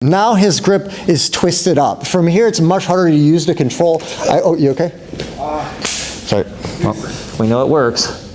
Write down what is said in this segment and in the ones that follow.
Now his grip is twisted up. From here, it's much harder to use to control. Oh, you okay? Sorry. Well, we know it works.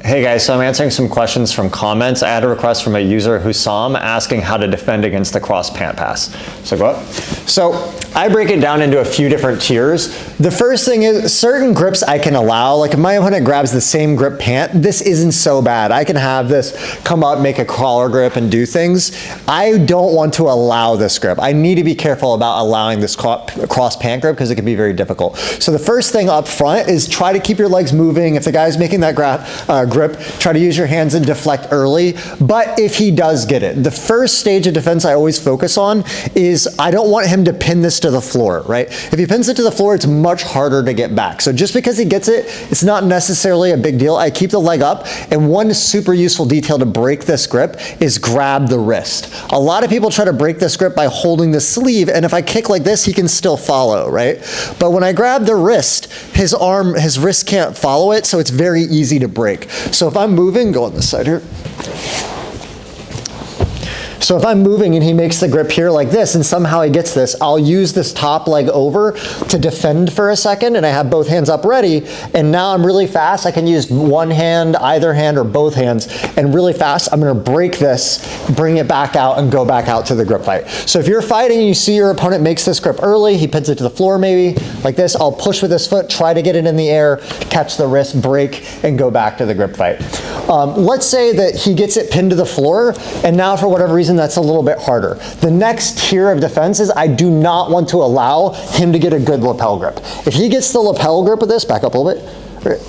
Hey guys, so I'm answering some questions from comments. I had a request from a user, Hussam, asking how to defend against the cross pant pass. So go up. So I break it down into a few different tiers. The first thing is certain grips I can allow. Like if my opponent grabs the same grip pant, this isn't so bad. I can have this come up, make a crawler grip and do things. I don't want to allow this grip. I need to be careful about allowing this cross pant grip because it can be very difficult. So the first thing up front is try to keep your legs moving. If the guy's making that grip, try to use your hands and deflect early. But if he does get it, the first stage of defense I always focus on is I don't want him to pin this to the floor, right? If he pins it to the floor, it's much harder to get back. So just because he gets it, it's not necessarily a big deal. I keep the leg up, and one super useful detail to break this grip is grab the wrist. A lot of people try to break this grip by holding the sleeve, and if I kick like this, he can still follow, right? But when I grab the wrist, his wrist can't follow it, so it's very easy to break. So if I'm moving, go on this side here. So if I'm moving and he makes the grip here like this and somehow he gets this, I'll use this top leg over to defend for a second, and I have both hands up ready, and now I'm really fast. I can use one hand, either hand, or both hands, and really fast I'm gonna break this, bring it back out, and go back out to the grip fight. So if you're fighting and you see your opponent makes this grip early, he pins it to the floor maybe, like this, I'll push with this foot, try to get it in the air, catch the wrist, break, and go back to the grip fight. Let's say that he gets it pinned to the floor, and now for whatever reason that's a little bit harder. The next tier of defense is I do not want to allow him to get a good lapel grip. If he gets the lapel grip with this, back up a little bit.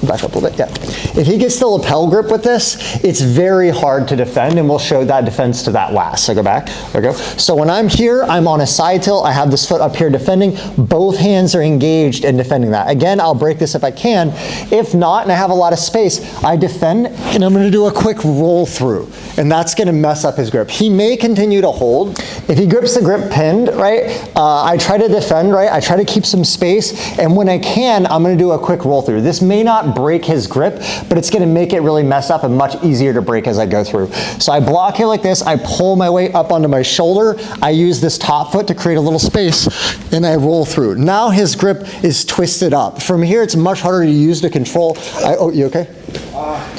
Back up a little bit, yeah. If he gets the lapel grip with this, it's very hard to defend, and we'll show that defense to that last. So go back, there we go. So when I'm here, I'm on a side tilt, I have this foot up here defending, both hands are engaged in defending that. Again, I'll break this if I can. If not, and I have a lot of space, I defend, and I'm gonna do a quick roll through, and that's gonna mess up his grip. He may continue to hold. If he grips the grip pinned, right, I try to defend, right, I try to keep some space, and when I can, I'm gonna do a quick roll through. This may not break his grip, but it's gonna make it really mess up and much easier to break as I go through. So I block here like this, I pull my weight up onto my shoulder, I use this top foot to create a little space, and I roll through. Now his grip is twisted up. From here, it's much harder to use to control. Oh, you okay?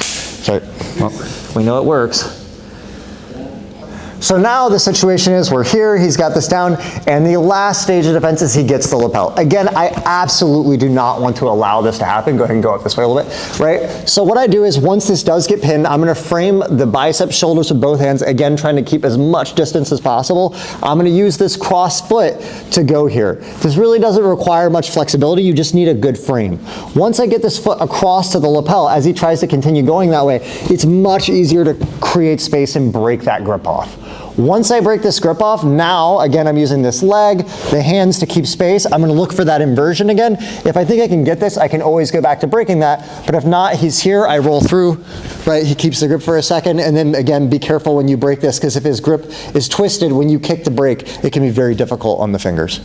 Sorry. Well, we know it works. So now the situation is we're here, he's got this down, and the last stage of defense is he gets the lapel. Again, I absolutely do not want to allow this to happen. Go ahead and go up this way a little bit, right? So what I do is once this does get pinned, I'm gonna frame the bicep shoulders with both hands, again, trying to keep as much distance as possible. I'm gonna use this cross foot to go here. This really doesn't require much flexibility, you just need a good frame. Once I get this foot across to the lapel, as he tries to continue going that way, it's much easier to create space and break that grip off. Once I break this grip off, now, again, I'm using this leg, the hands to keep space. I'm gonna look for that inversion again. If I think I can get this, I can always go back to breaking that. But if not, he's here, I roll through, right? He keeps the grip for a second, and then again, be careful when you break this, because if his grip is twisted, when you kick the break, it can be very difficult on the fingers.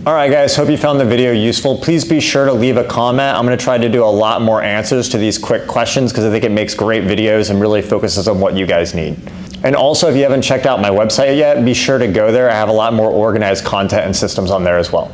All right guys, hope you found the video useful. Please be sure to leave a comment. I'm gonna try to do a lot more answers to these quick questions because I think it makes great videos and really focuses on what you guys need. And also, if you haven't checked out my website yet, be sure to go there. I have a lot more organized content and systems on there as well.